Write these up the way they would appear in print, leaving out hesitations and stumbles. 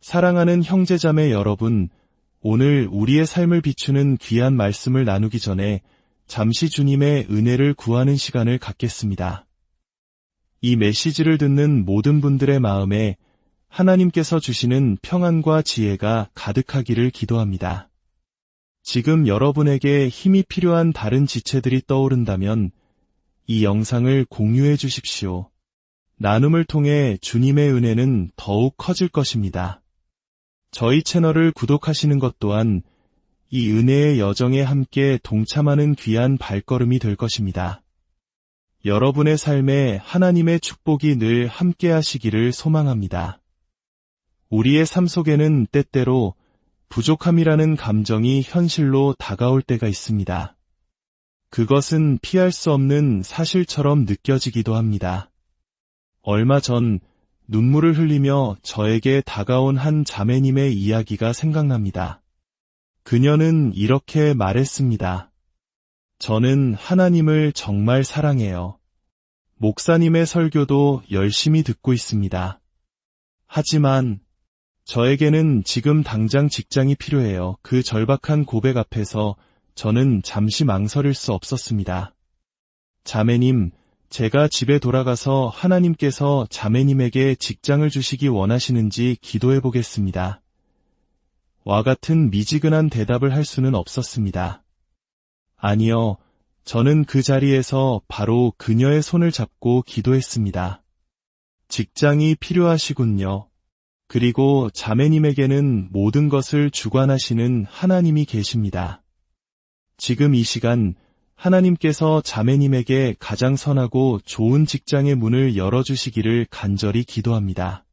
사랑하는 형제자매 여러분, 오늘 우리의 삶을 비추는 귀한 말씀을 나누기 전에 잠시 주님의 은혜를 구하는 시간을 갖겠습니다. 이 메시지를 듣는 모든 분들의 마음에 하나님께서 주시는 평안과 지혜가 가득하기를 기도합니다. 지금 여러분에게 힘이 필요한 다른 지체들이 떠오른다면 이 영상을 공유해 주십시오. 나눔을 통해 주님의 은혜는 더욱 커질 것입니다. 저희 채널을 구독하시는 것 또한 이 은혜의 여정에 함께 동참하는 귀한 발걸음이 될 것입니다. 여러분의 삶에 하나님의 축복이 늘 함께 하시기를 소망합니다. 우리의 삶 속에는 때때로 부족함이라는 감정이 현실로 다가올 때가 있습니다. 그것은 피할 수 없는 사실처럼 느껴지기도 합니다. 얼마 전 눈물을 흘리며 저에게 다가온 한 자매님의 이야기가 생각납니다. 그녀는 이렇게 말했습니다. 저는 하나님을 정말 사랑해요. 목사님의 설교도 열심히 듣고 있습니다. 하지만 저에게는 지금 당장 직장이 필요해요. 그 절박한 고백 앞에서 저는 잠시 망설일 수 없었습니다. 자매님, 제가 집에 돌아가서 하나님께서 자매님에게 직장을 주시기 원하시는지 기도해 보겠습니다. 와 같은 미지근한 대답을 할 수는 없었습니다. 아니요, 저는 그 자리에서 바로 그녀의 손을 잡고 기도했습니다. 직장이 필요하시군요. 그리고 자매님에게는 모든 것을 주관하시는 하나님이 계십니다. 지금 이 시간 하나님께서 자매님에게 가장 선하고 좋은 직장의 문을 열어주시기를 간절히 기도합니다.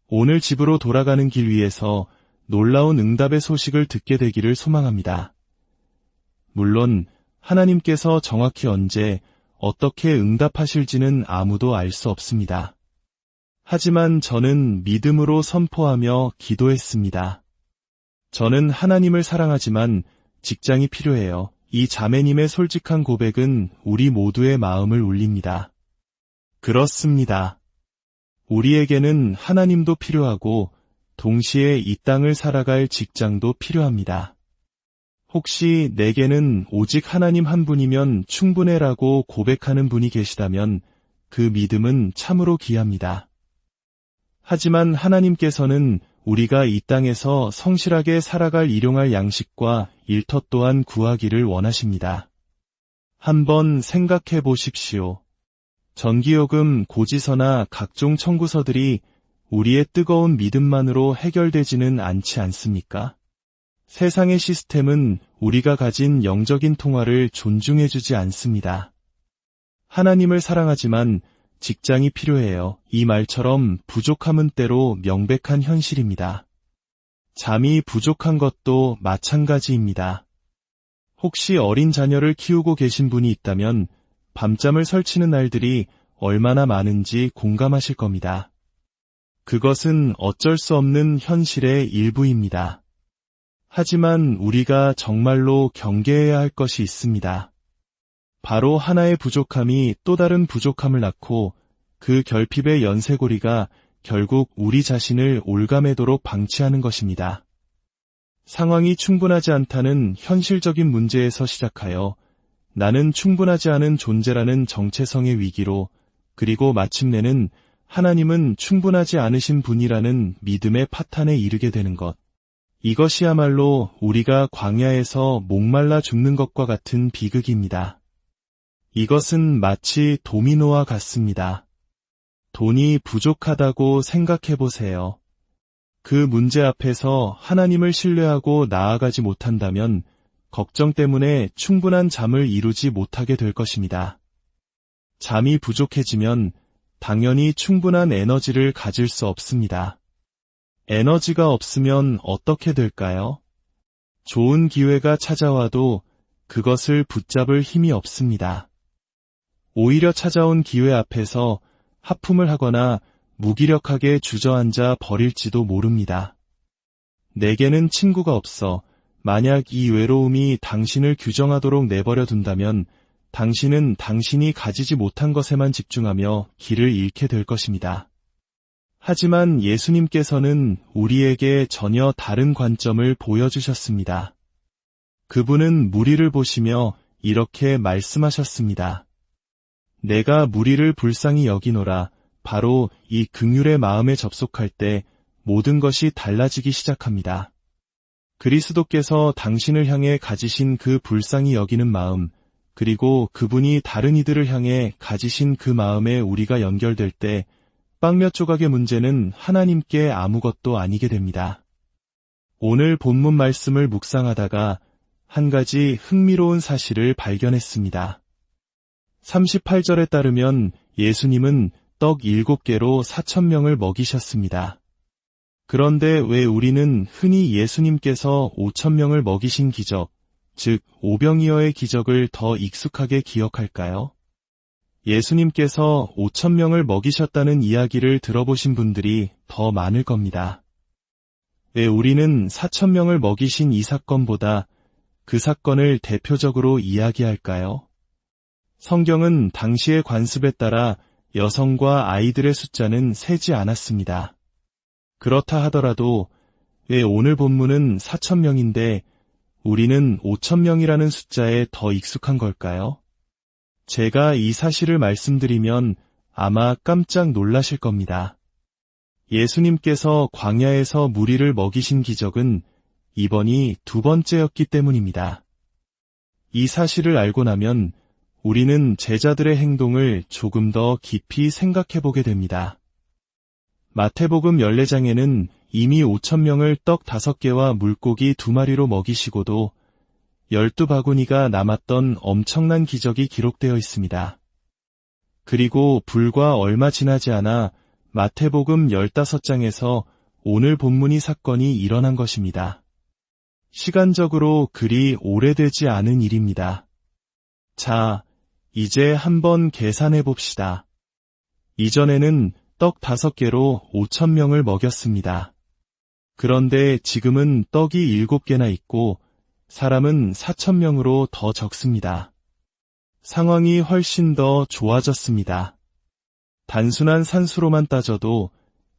오늘 집으로 돌아가는 길 위에서 놀라운 응답의 소식을 듣게 되기를 소망합니다. 물론 하나님께서 정확히 언제 어떻게 응답하실지는 아무도 알 수 없습니다. 하지만 저는 믿음으로 선포하며 기도했습니다. 저는 하나님을 사랑하지만 직장이 필요해요. 이 자매님의 솔직한 고백은 우리 모두의 마음을 울립니다. 그렇습니다. 우리에게는 하나님도 필요하고 동시에 이 땅을 살아갈 직장도 필요합니다. 혹시 내게는 오직 하나님 한 분이면 충분해라고 고백하는 분이 계시다면 그 믿음은 참으로 귀합니다. 하지만 하나님께서는 우리가 이 땅에서 성실하게 살아갈 일용할 양식과 일터 또한 구하기를 원하십니다. 한번 생각해 보십시오. 전기요금, 고지서나 각종 청구서들이 우리의 뜨거운 믿음만으로 해결되지는 않지 않습니까? 세상의 시스템은 우리가 가진 영적인 통화를 존중해주지 않습니다. 하나님을 사랑하지만 직장이 필요해요. 이 말처럼 부족함은 때로 명백한 현실입니다. 잠이 부족한 것도 마찬가지입니다. 혹시 어린 자녀를 키우고 계신 분이 있다면 밤잠을 설치는 날들이 얼마나 많은지 공감하실 겁니다. 그것은 어쩔 수 없는 현실의 일부입니다. 하지만 우리가 정말로 경계해야 할 것이 있습니다. 바로 하나의 부족함이 또 다른 부족함을 낳고 그 결핍의 연쇄고리가 결국 우리 자신을 올가매도록 방치하는 것입니다. 상황이 충분하지 않다는 현실적인 문제에서 시작하여 나는 충분하지 않은 존재라는 정체성의 위기로, 그리고 마침내는 하나님은 충분하지 않으신 분이라는 믿음의 파탄에 이르게 되는 것. 이것이야말로 우리가 광야에서 목말라 죽는 것과 같은 비극입니다. 이것은 마치 도미노와 같습니다. 돈이 부족하다고 생각해 보세요. 그 문제 앞에서 하나님을 신뢰하고 나아가지 못한다면 걱정 때문에 충분한 잠을 이루지 못하게 될 것입니다. 잠이 부족해지면 당연히 충분한 에너지를 가질 수 없습니다. 에너지가 없으면 어떻게 될까요? 좋은 기회가 찾아와도 그것을 붙잡을 힘이 없습니다. 오히려 찾아온 기회 앞에서 하품을 하거나 무기력하게 주저앉아 버릴지도 모릅니다. 내게는 친구가 없어. 만약 이 외로움이 당신을 규정하도록 내버려 둔다면 당신은 당신이 가지지 못한 것에만 집중하며 길을 잃게 될 것입니다. 하지만 예수님께서는 우리에게 전혀 다른 관점을 보여주셨습니다. 그분은 무리를 보시며 이렇게 말씀하셨습니다. 내가 무리를 불쌍히 여기노라. 바로 이 긍휼의 마음에 접속할 때 모든 것이 달라지기 시작합니다. 그리스도께서 당신을 향해 가지신 그 불쌍히 여기는 마음, 그리고 그분이 다른 이들을 향해 가지신 그 마음에 우리가 연결될 때 빵 몇 조각의 문제는 하나님께 아무것도 아니게 됩니다. 오늘 본문 말씀을 묵상하다가 한 가지 흥미로운 사실을 발견했습니다. 38절에 따르면 예수님은 떡 7개로 4,000명을 먹이셨습니다. 그런데 왜 우리는 흔히 예수님께서 5,000명을 먹이신 기적, 즉 오병이어의 기적을 더 익숙하게 기억할까요? 예수님께서 5,000명을 먹이셨다는 이야기를 들어보신 분들이 더 많을 겁니다. 왜 우리는 4,000명을 먹이신 이 사건보다 그 사건을 대표적으로 이야기할까요? 성경은 당시의 관습에 따라 여성과 아이들의 숫자는 세지 않았습니다. 그렇다 하더라도 왜 오늘 본문은 4,000명인데 우리는 5,000명이라는 숫자에 더 익숙한 걸까요? 제가 이 사실을 말씀드리면 아마 깜짝 놀라실 겁니다. 예수님께서 광야에서 무리를 먹이신 기적은 이번이 2번째였기 때문입니다. 이 사실을 알고 나면 우리는 제자들의 행동을 조금 더 깊이 생각해 보게 됩니다. 마태복음 14장에는 이미 5,000명을 떡 5개와 물고기 2마리로 먹이시고도 12바구니가 남았던 엄청난 기적이 기록되어 있습니다. 그리고 불과 얼마 지나지 않아 마태복음 15장에서 오늘 본문이 사건이 일어난 것입니다. 시간적으로 그리 오래되지 않은 일입니다. 자, 이제 한번 계산해 봅시다. 이전에는 떡 5개로 5,000명을 먹였습니다. 그런데 지금은 떡이 7개나 있고 사람은 4,000명으로 더 적습니다. 상황이 훨씬 더 좋아졌습니다. 단순한 산수로만 따져도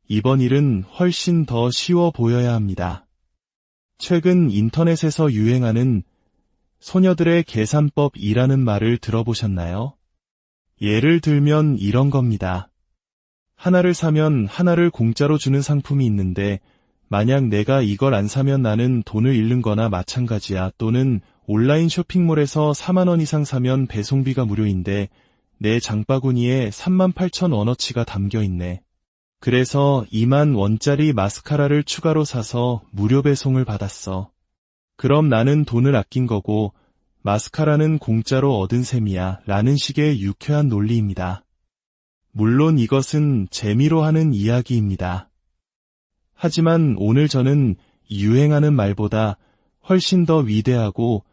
이번 일은 훨씬 더 쉬워 보여야 합니다. 최근 인터넷에서 유행하는 소녀들의 계산법이라는 말을 들어보셨나요? 예를 들면 이런 겁니다. 하나를 사면 하나를 공짜로 주는 상품이 있는데 만약 내가 이걸 안 사면 나는 돈을 잃는 거나 마찬가지야. 또는 온라인 쇼핑몰에서 4만 원 이상 사면 배송비가 무료인데 내 장바구니에 38,000원어치가 담겨 있네. 그래서 2만 원짜리 마스카라를 추가로 사서 무료 배송을 받았어. 그럼 나는 돈을 아낀 거고 마스카라는 공짜로 얻은 셈이야. 라는 식의 유쾌한 논리입니다. 물론 이것은 재미로 하는 이야기입니다. 하지만 오늘 저는 유행하는 말보다 훨씬 더 위대하고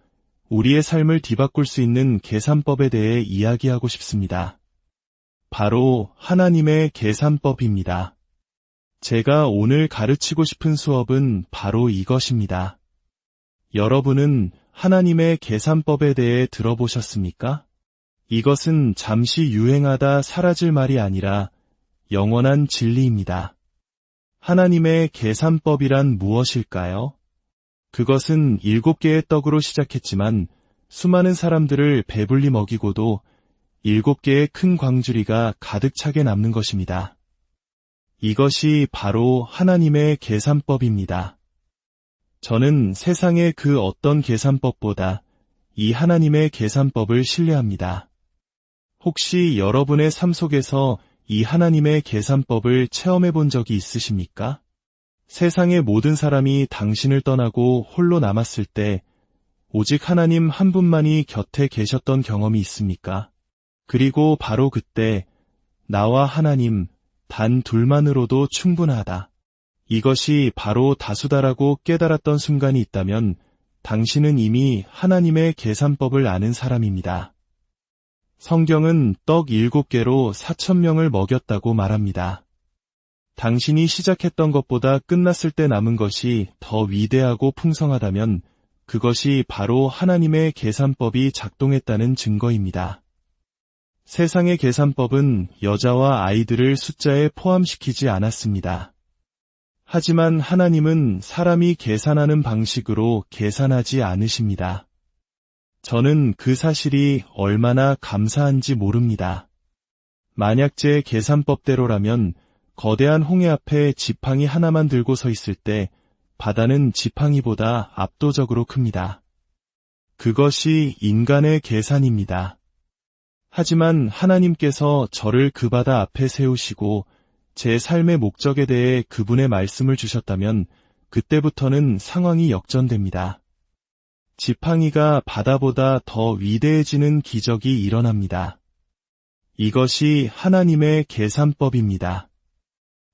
우리의 삶을 뒤바꿀 수 있는 계산법에 대해 이야기하고 싶습니다. 바로 하나님의 계산법입니다. 제가 오늘 가르치고 싶은 수업은 바로 이것입니다. 여러분은 하나님의 계산법에 대해 들어보셨습니까? 이것은 잠시 유행하다 사라질 말이 아니라 영원한 진리입니다. 하나님의 계산법이란 무엇일까요? 그것은 7개의 떡으로 시작했지만 수많은 사람들을 배불리 먹이고도 7개의 큰 광주리가 가득 차게 남는 것입니다. 이것이 바로 하나님의 계산법입니다. 저는 세상의 그 어떤 계산법보다 이 하나님의 계산법을 신뢰합니다. 혹시 여러분의 삶 속에서 이 하나님의 계산법을 체험해 본 적이 있으십니까? 세상의 모든 사람이 당신을 떠나고 홀로 남았을 때 오직 하나님 한 분만이 곁에 계셨던 경험이 있습니까? 그리고 바로 그때 나와 하나님 단 둘만으로도 충분하다. 이것이 바로 다수다라고 깨달았던 순간이 있다면 당신은 이미 하나님의 계산법을 아는 사람입니다. 성경은 떡 7개로 4,000명을 먹였다고 말합니다. 당신이 시작했던 것보다 끝났을 때 남은 것이 더 위대하고 풍성하다면 그것이 바로 하나님의 계산법이 작동했다는 증거입니다. 세상의 계산법은 여자와 아이들을 숫자에 포함시키지 않았습니다. 하지만 하나님은 사람이 계산하는 방식으로 계산하지 않으십니다. 저는 그 사실이 얼마나 감사한지 모릅니다. 만약 제 계산법대로라면 거대한 홍해 앞에 지팡이 하나만 들고 서 있을 때 바다는 지팡이보다 압도적으로 큽니다. 그것이 인간의 계산입니다. 하지만 하나님께서 저를 그 바다 앞에 세우시고 제 삶의 목적에 대해 그분의 말씀을 주셨다면 그때부터는 상황이 역전됩니다. 지팡이가 바다보다 더 위대해지는 기적이 일어납니다. 이것이 하나님의 계산법입니다.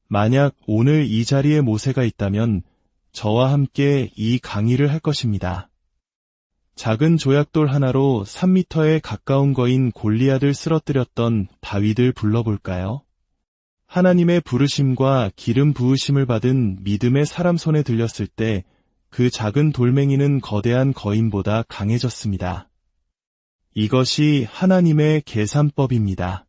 만약 오늘 이 자리에 모세가 있다면 저와 함께 이 강의를 할 것입니다. 작은 조약돌 하나로 3m에 가까운 거인 골리앗을 쓰러뜨렸던 다윗을 불러볼까요? 하나님의 부르심과 기름 부으심을 받은 믿음의 사람 손에 들렸을 때 그 작은 돌멩이는 거대한 거인보다 강해졌습니다. 이것이 하나님의 계산법입니다.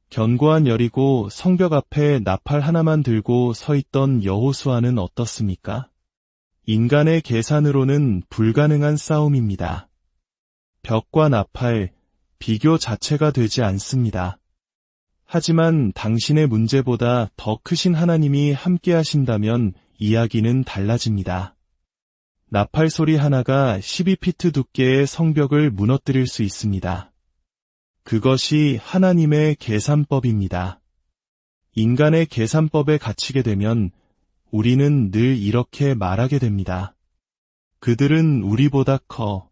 견고한 여리고 성벽 앞에 나팔 하나만 들고 서 있던 여호수아는 어떻습니까? 인간의 계산으로는 불가능한 싸움입니다. 벽과 나팔, 비교 자체가 되지 않습니다. 하지만 당신의 문제보다 더 크신 하나님이 함께 하신다면 이야기는 달라집니다. 나팔 소리 하나가 12피트 두께의 성벽을 무너뜨릴 수 있습니다. 그것이 하나님의 계산법입니다. 인간의 계산법에 갇히게 되면 우리는 늘 이렇게 말하게 됩니다. 그들은 우리보다 커.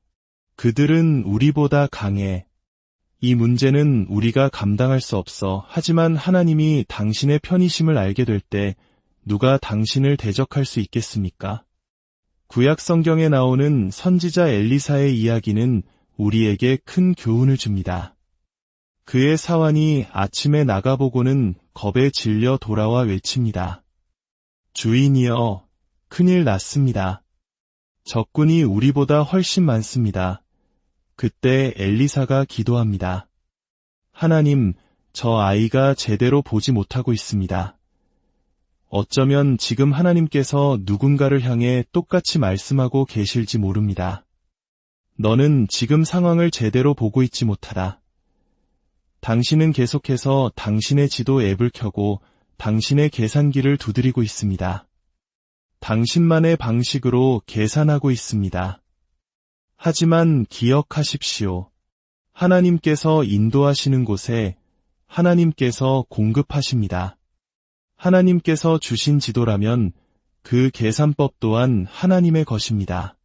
그들은 우리보다 강해. 이 문제는 우리가 감당할 수 없어. 하지만 하나님이 당신의 편이심을 알게 될 때 누가 당신을 대적할 수 있겠습니까? 구약 성경에 나오는 선지자 엘리사의 이야기는 우리에게 큰 교훈을 줍니다. 그의 사환이 아침에 나가보고는 겁에 질려 돌아와 외칩니다. 주인이여, 큰일 났습니다. 적군이 우리보다 훨씬 많습니다. 그때 엘리사가 기도합니다. 하나님, 저 아이가 제대로 보지 못하고 있습니다. 어쩌면 지금 하나님께서 누군가를 향해 똑같이 말씀하고 계실지 모릅니다. 너는 지금 상황을 제대로 보고 있지 못하다. 당신은 계속해서 당신의 지도 앱을 켜고 당신의 계산기를 두드리고 있습니다. 당신만의 방식으로 계산하고 있습니다. 하지만 기억하십시오. 하나님께서 인도하시는 곳에 하나님께서 공급하십니다. 하나님께서 주신 지도라면 그 계산법 또한 하나님의 것입니다.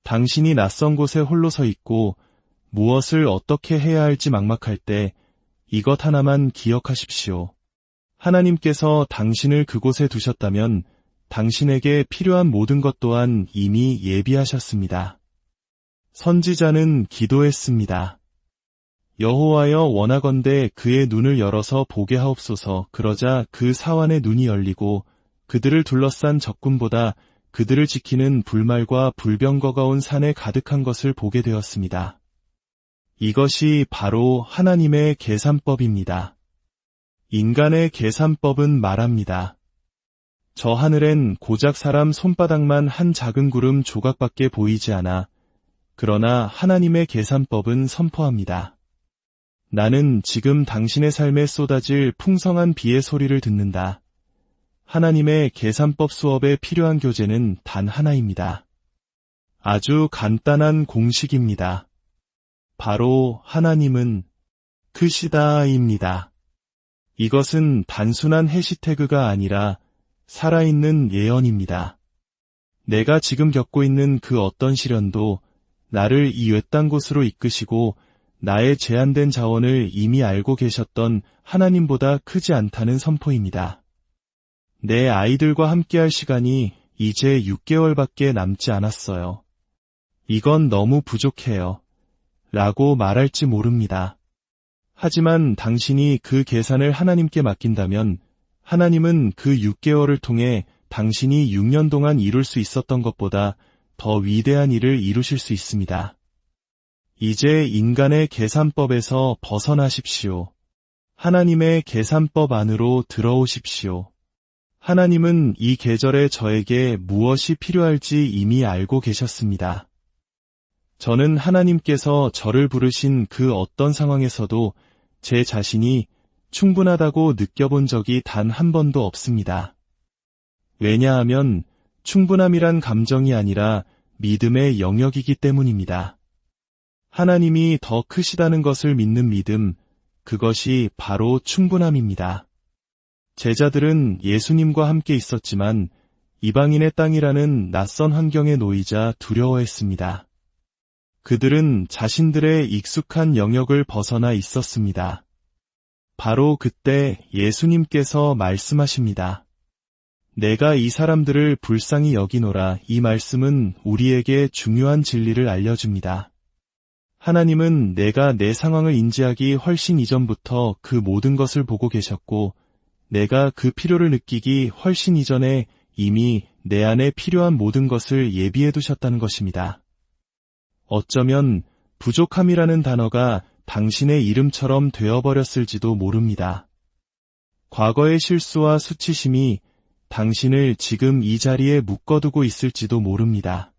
당신이 낯선 곳에 홀로 서 있고 무엇을 어떻게 해야 할지 막막할 때 이것 하나만 기억하십시오. 하나님께서 당신을 그곳에 두셨다면 당신에게 필요한 모든 것 또한 이미 예비하셨습니다. 선지자는 기도했습니다. 여호와여, 원하건대 그의 눈을 열어서 보게 하옵소서. 그러자 그 사환의 눈이 열리고 그들을 둘러싼 적군보다 그들을 지키는 불말과 불병거가 온 산에 가득한 것을 보게 되었습니다. 이것이 바로 하나님의 계산법입니다. 인간의 계산법은 말합니다. 저 하늘엔 고작 사람 손바닥만 한 작은 구름 조각밖에 보이지 않아. 그러나 하나님의 계산법은 선포합니다. 나는 지금 당신의 삶에 쏟아질 풍성한 비의 소리를 듣는다. 하나님의 계산법 수업에 필요한 교재는 단 하나입니다. 아주 간단한 공식입니다. 바로 하나님은 크시다입니다. 이것은 단순한 해시태그가 아니라 살아있는 예언입니다. 내가 지금 겪고 있는 그 어떤 시련도 나를 이 외딴 곳으로 이끄시고 나의 제한된 자원을 이미 알고 계셨던 하나님보다 크지 않다는 선포입니다. 내 아이들과 함께할 시간이 이제 6개월밖에 남지 않았어요. 이건 너무 부족해요. 라고 말할지 모릅니다. 하지만 당신이 그 계산을 하나님께 맡긴다면 하나님은 그 6개월을 통해 당신이 6년 동안 이룰 수 있었던 것보다 더 위대한 일을 이루실 수 있습니다. 이제 인간의 계산법에서 벗어나십시오. 하나님의 계산법 안으로 들어오십시오. 하나님은 이 계절에 저에게 무엇이 필요할지 이미 알고 계셨습니다. 저는 하나님께서 저를 부르신 그 어떤 상황에서도 제 자신이 충분하다고 느껴본 적이 단 한 번도 없습니다. 왜냐하면 충분함이란 감정이 아니라 믿음의 영역이기 때문입니다. 하나님이 더 크시다는 것을 믿는 믿음, 그것이 바로 충분함입니다. 제자들은 예수님과 함께 있었지만 이방인의 땅이라는 낯선 환경에 놓이자 두려워했습니다. 그들은 자신들의 익숙한 영역을 벗어나 있었습니다. 바로 그때 예수님께서 말씀하십니다. 내가 이 사람들을 불쌍히 여기노라. 이 말씀은 우리에게 중요한 진리를 알려줍니다. 하나님은 내가 내 상황을 인지하기 훨씬 이전부터 그 모든 것을 보고 계셨고, 내가 그 필요를 느끼기 훨씬 이전에 이미 내 안에 필요한 모든 것을 예비해 두셨다는 것입니다. 어쩌면 부족함이라는 단어가 당신의 이름처럼 되어버렸을지도 모릅니다. 과거의 실수와 수치심이 당신을 지금 이 자리에 묶어두고 있을지도 모릅니다.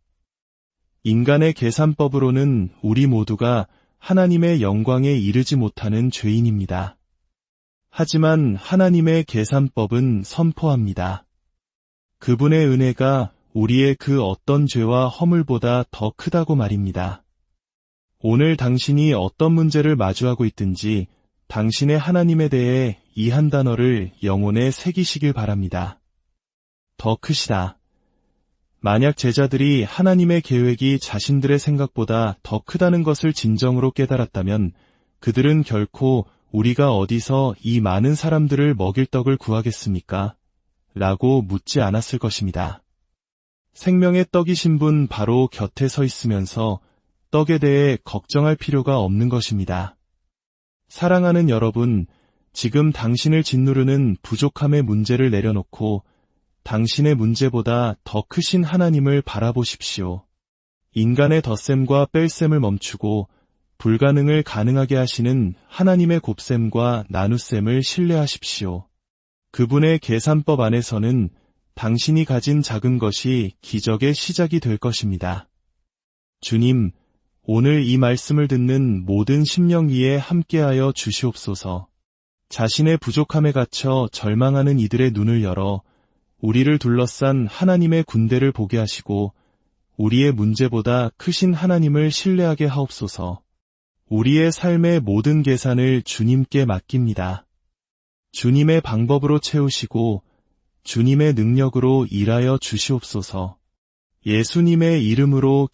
인간의 계산법으로는 우리 모두가 하나님의 영광에 이르지 못하는 죄인입니다. 하지만 하나님의 계산법은 선포합니다. 그분의 은혜가 우리의 그 어떤 죄와 허물보다 더 크다고 말입니다. 오늘 당신이 어떤 문제를 마주하고 있든지 당신의 하나님에 대해 이 한 단어를 영혼에 새기시길 바랍니다. 더 크시다. 만약 제자들이 하나님의 계획이 자신들의 생각보다 더 크다는 것을 진정으로 깨달았다면 그들은 결코 우리가 어디서 이 많은 사람들을 먹일 떡을 구하겠습니까? 라고 묻지 않았을 것입니다. 생명의 떡이신 분 바로 곁에 서 있으면서 떡에 대해 걱정할 필요가 없는 것입니다. 사랑하는 여러분, 지금 당신을 짓누르는 부족함의 문제를 내려놓고 당신의 문제보다 더 크신 하나님을 바라보십시오. 인간의 덧셈과 뺄셈을 멈추고 불가능을 가능하게 하시는 하나님의 곱셈과 나눗셈을 신뢰하십시오. 그분의 계산법 안에서는 당신이 가진 작은 것이 기적의 시작이 될 것입니다. 주님, 오늘 이 말씀을 듣는 모든 심령 위에 함께하여 주시옵소서. 자신의 부족함에 갇혀 절망하는 이들의 눈을 열어 우리를 둘러싼 하나님의 군대를 보게 하시고 우리의 문제보다 크신 하나님을 신뢰하게 하옵소서. 우리의 삶의 모든 계산을 주님께 맡깁니다. 주님의 방법으로 채우시고 주님의 능력으로 일하여 주시옵소서. 예수님의 이름으로